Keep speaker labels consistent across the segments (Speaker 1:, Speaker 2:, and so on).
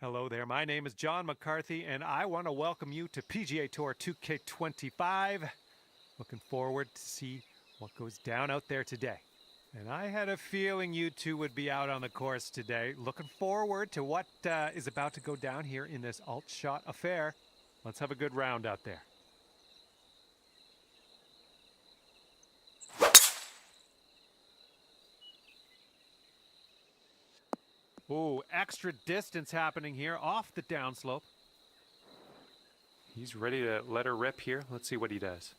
Speaker 1: Hello there, my name is John McCarthy, and I want to welcome you to PGA Tour 2K25. Looking forward to see what goes down out there today. And I had a feeling you two would be out on the course today. Looking forward to what is about to go down here in this alt shot affair. Let's have a good round out there. Ooh, extra distance happening here off the downslope. He's ready to let her rip here. Let's see what he does.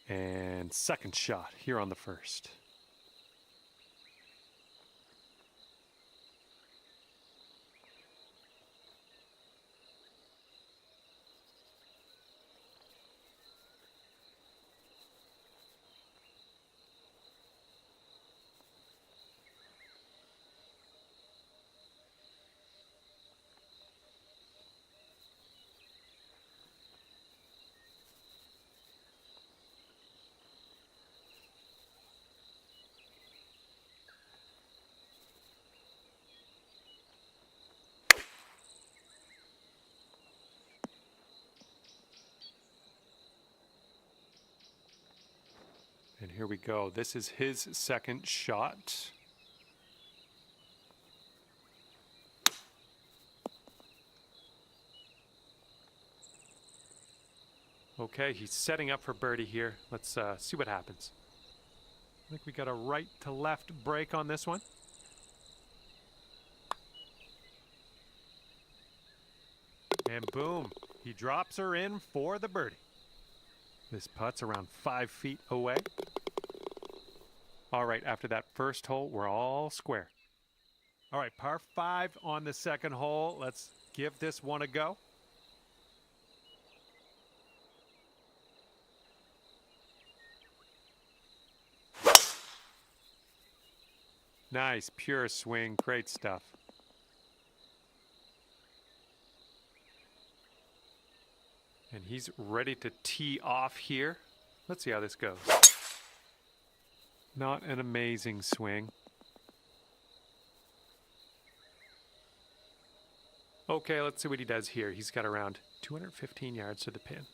Speaker 1: And second shot here on the first. And here we go. This is his second shot. Okay, he's setting up for birdie here. Let's see what happens. I think we got a right to left break on this one. And boom, he drops her in for the birdie. This putt's around 5 feet away. All right, after that first hole, we're all square. All right, par 5 on the second hole. Let's give this one a go. Nice, pure swing, great stuff. And he's ready to tee off here. Let's see how this goes. Not an amazing swing. Okay, let's see what he does here. He's got around 215 yards to the pin.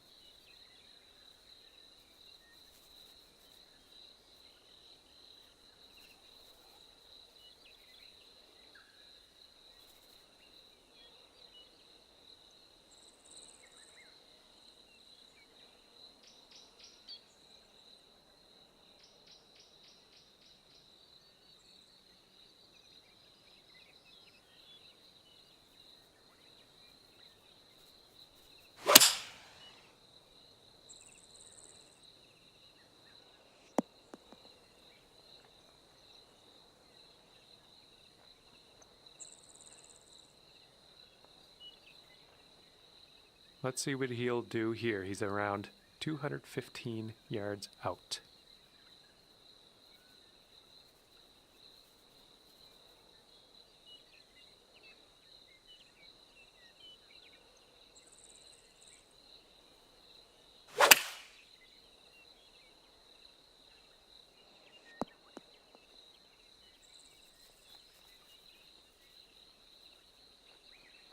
Speaker 1: Let's see what he'll do here. He's around 215 yards out.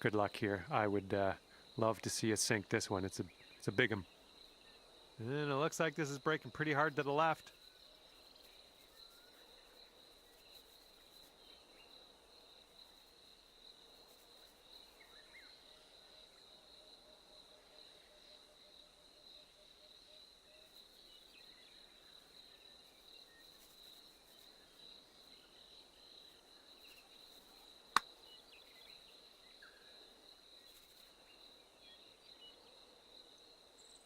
Speaker 1: Good luck here. I would love to see us sink this one. It's a big 'em. And it looks like this is breaking pretty hard to the left.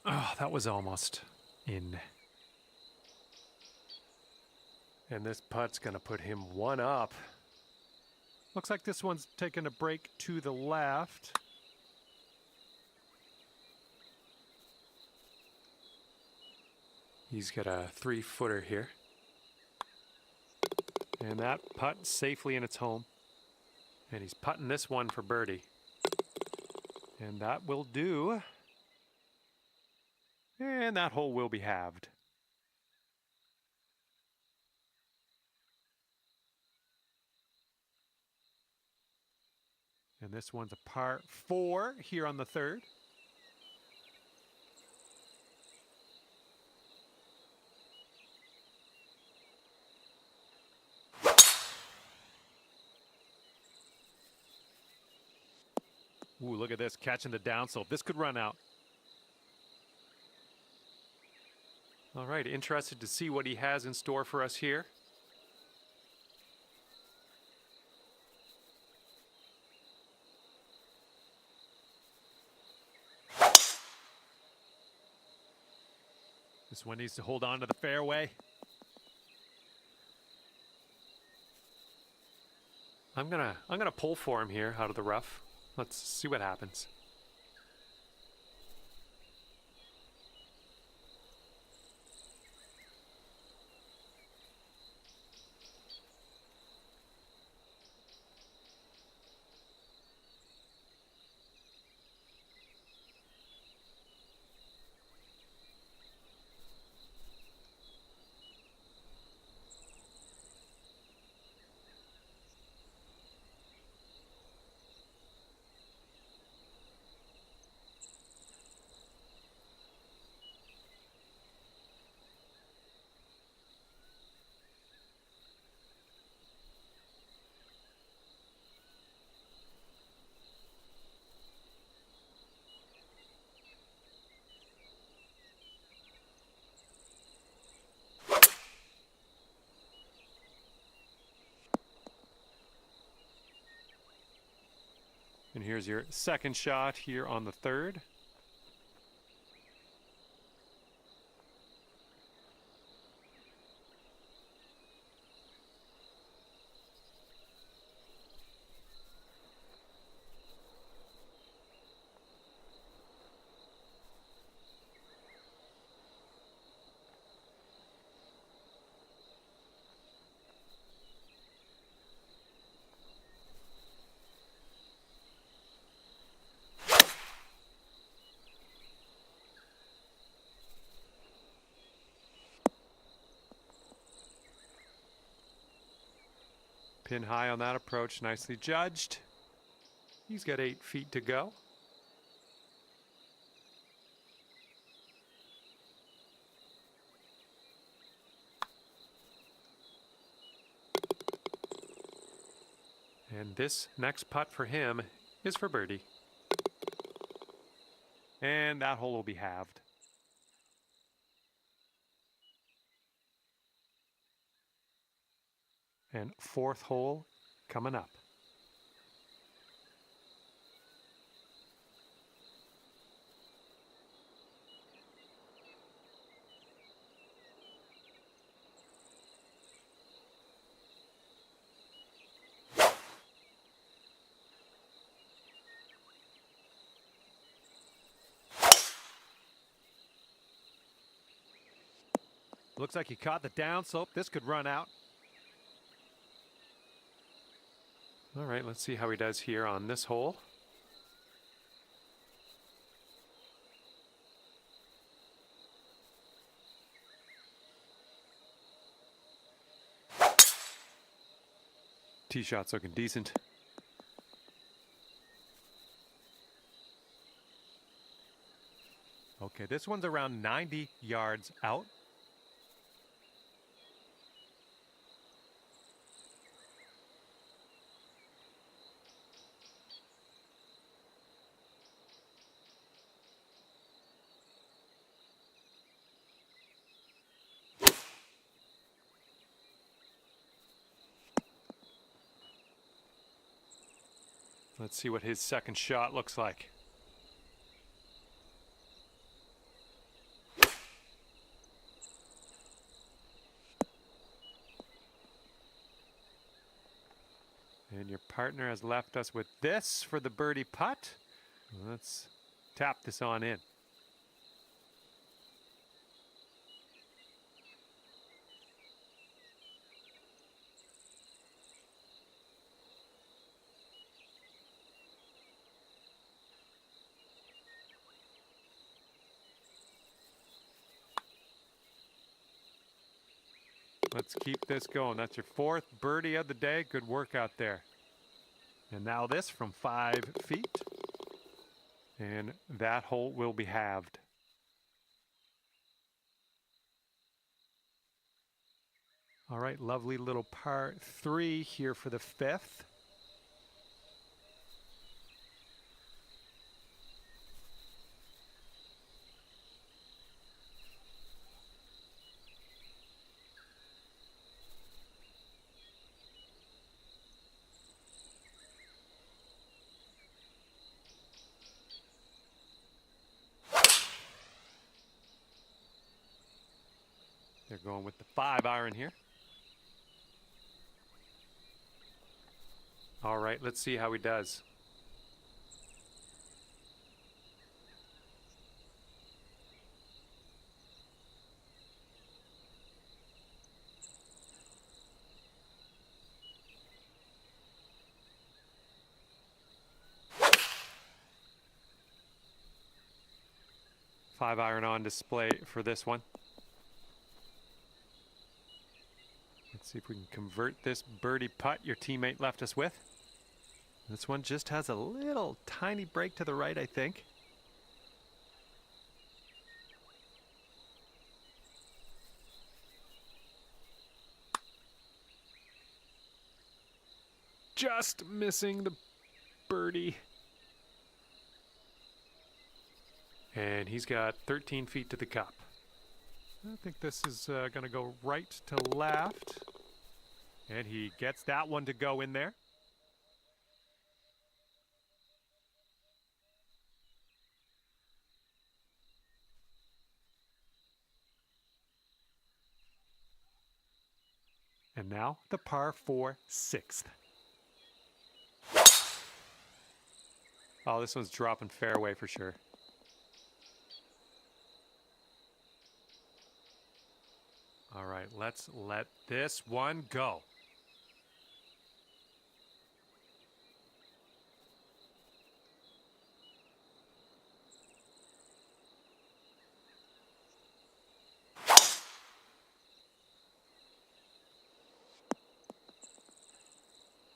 Speaker 1: Oh, that was almost in. And this putt's going to put him one up. Looks like this one's taking a break to the left. He's got a 3-footer here. And that putt safely in its home. And he's putting this one for birdie. And that will do. And that hole will be halved. And this one's a par 4 here on the 3rd. Ooh, look at this, catching the downslope. This could run out. All right, interested to see what he has in store for us here. This one needs to hold on to the fairway. I'm gonna pull for him here out of the rough. Let's see what happens. And here's your second shot here on the 3rd. Pin high on that approach, nicely judged. He's got 8 feet to go. And this next putt for him is for birdie. And that hole will be halved. And 4th hole coming up. Looks like he caught the downslope. This could run out. All right, let's see how he does here on this hole. Tee shot's looking decent. Okay, this one's around 90 yards out. Let's see what his second shot looks like. And your partner has left us with this for the birdie putt. Let's tap this on in. let's keep this going. That's your fourth birdie of the day. Good work out there. And now this from 5 feet. And that hole will be halved. All right, lovely little par 3 here for the 5th. They're going with the 5-iron here. All right, let's see how he does. Five-iron on display for this one. Let's see if we can convert this birdie putt your teammate left us with. This one just has a little tiny break to the right, I think. Just missing the birdie. And he's got 13 feet to the cup. I think this is going to go right to left. And he gets that one to go in there. And now the par 4 6th. Oh, this one's dropping fairway for sure. All right, let's let this one go.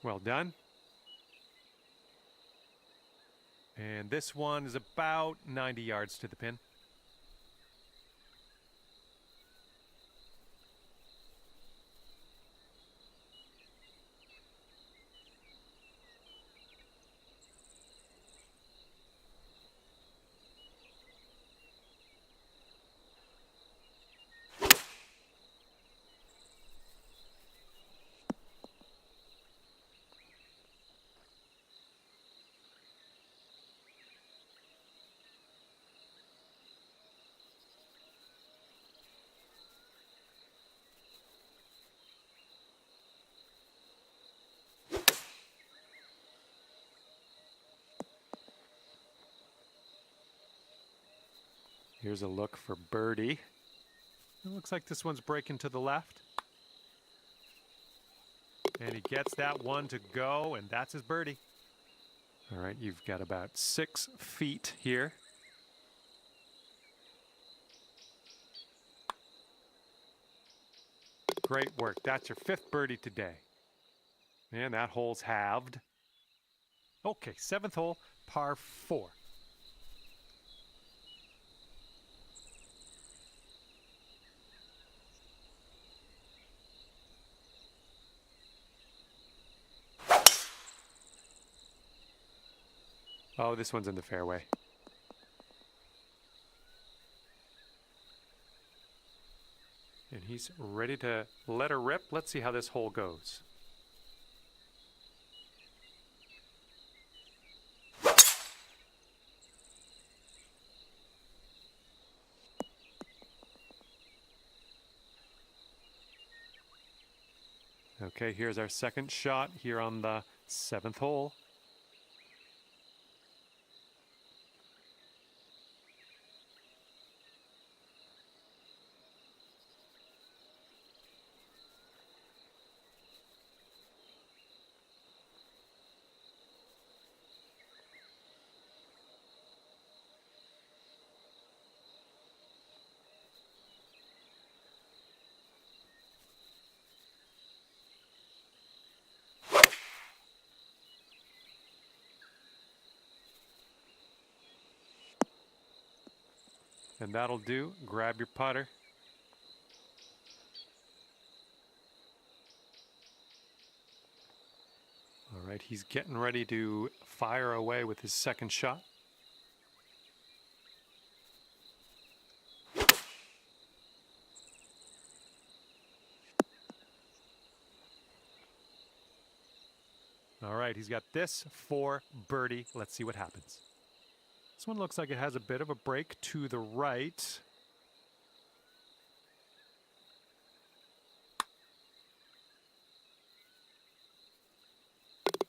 Speaker 1: Well done. And this one is about 90 yards to the pin. Here's a look for birdie. It looks like this one's breaking to the left. And he gets that one to go, and that's his birdie. All right, you've got about 6 feet here. Great work. That's your 5th birdie today. And that hole's halved. Okay, 7th hole, par 4. Oh, this one's in the fairway. And he's ready to let her rip. Let's see how this hole goes. Okay, here's our second shot here on the 7th hole. And that'll do. Grab your putter. All right, he's getting ready to fire away with his second shot. All right, he's got this for birdie. Let's see what happens. This one looks like it has a bit of a break to the right.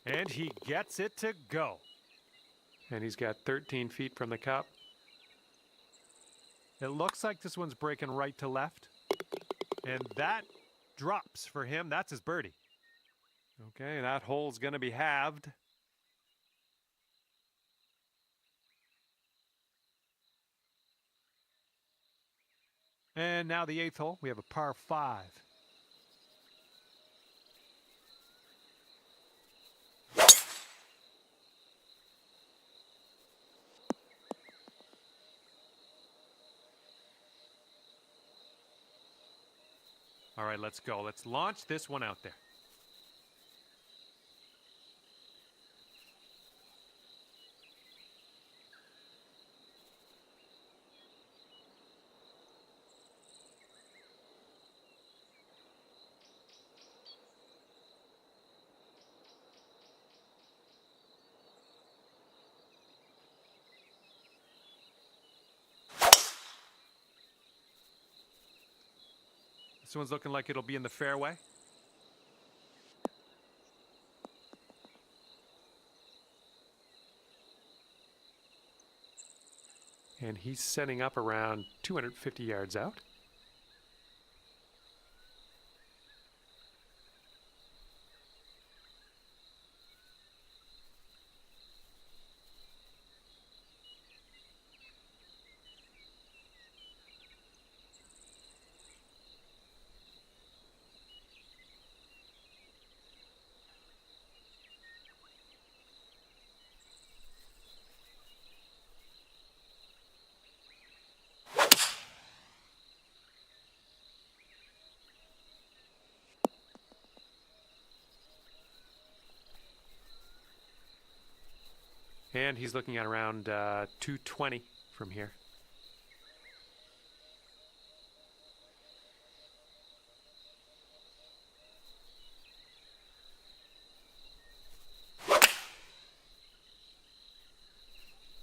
Speaker 1: And he gets it to go. And he's got 13 feet from the cup. It looks like this one's breaking right to left. And that drops for him. That's his birdie. Okay, that hole's going to be halved. And now the 8th hole, we have a par 5. All right, let's go. Let's launch this one out there. This one's looking like it'll be in the fairway. And he's setting up around 250 yards out. And he's looking at around 220 from here.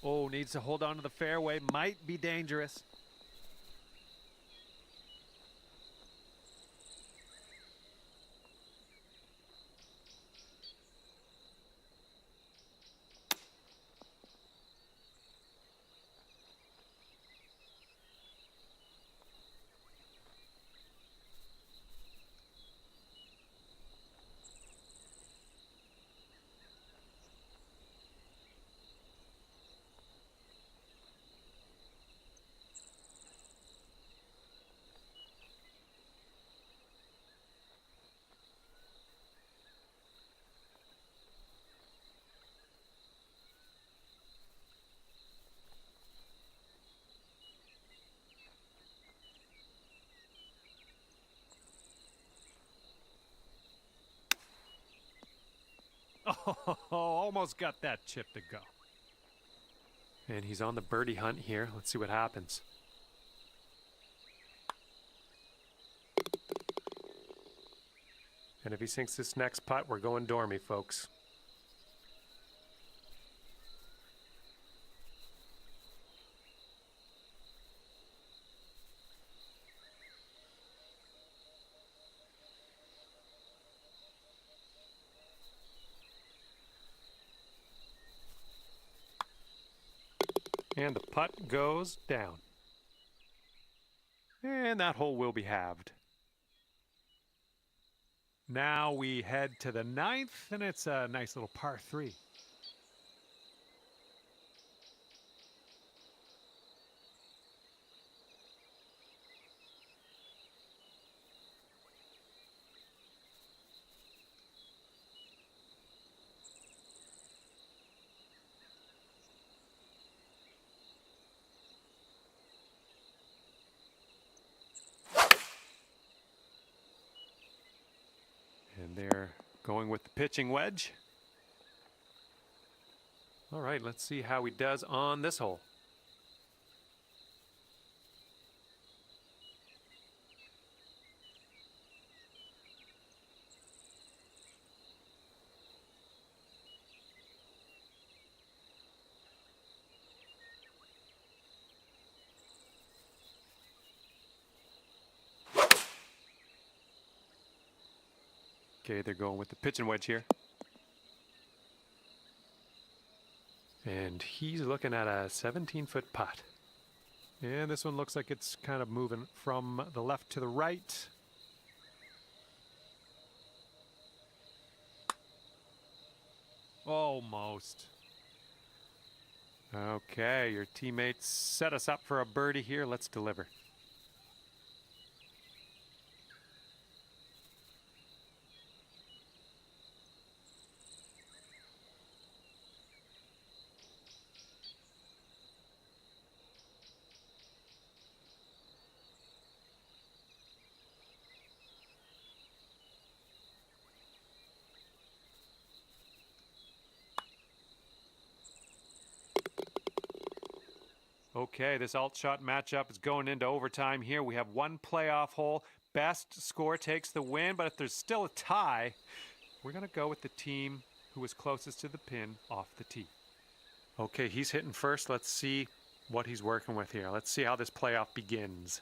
Speaker 1: Oh, needs to hold on to the fairway. Might be dangerous. Oh, almost got that chip to go. And he's on the birdie hunt here. Let's see what happens. And if he sinks this next putt, we're going dormy, folks. And the putt goes down. And that hole will be halved. Now we head to the 9th, and it's a nice little par 3. And they're going with the pitching wedge. All right, let's see how he does on this hole. Okay, they're going with the pitching wedge here. And he's looking at a 17-foot putt. And this one looks like it's kind of moving from the left to the right. Almost. Okay, your teammates set us up for a birdie here. Let's deliver. Okay, this alt shot matchup is going into overtime here. We have one playoff hole. Best score takes the win, but if there's still a tie, we're going to go with the team who was closest to the pin off the tee. Okay, he's hitting first. Let's see what he's working with here. Let's see how this playoff begins.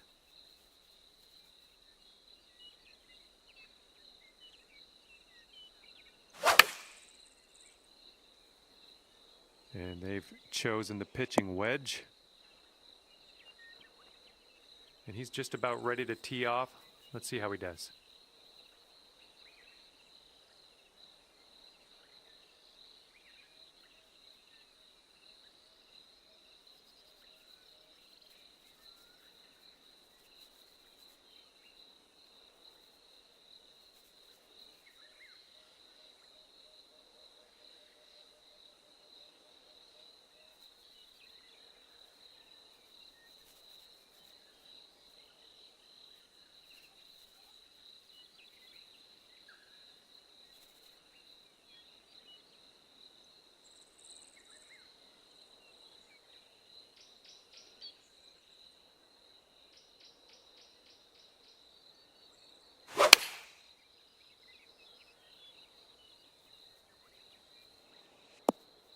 Speaker 1: And they've chosen the pitching wedge. And he's just about ready to tee off. Let's see how he does.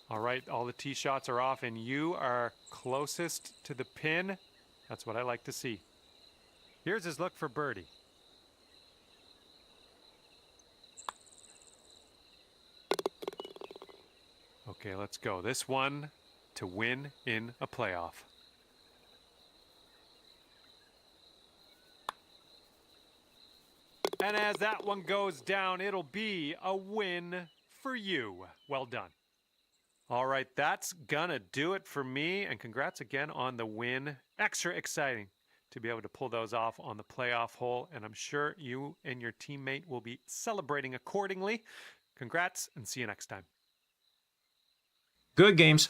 Speaker 1: All right, all the tee shots are off and you are closest to the pin. That's what I like to see. Here's his look for birdie. Okay, let's go. This one to win in a playoff. And as that one goes down, it'll be a win for you. Well done. All right, that's gonna do it for me. And congrats again on the win. Extra exciting to be able to pull those off on the playoff hole. And I'm sure you and your teammate will be celebrating accordingly. Congrats and see you next time.
Speaker 2: Good games.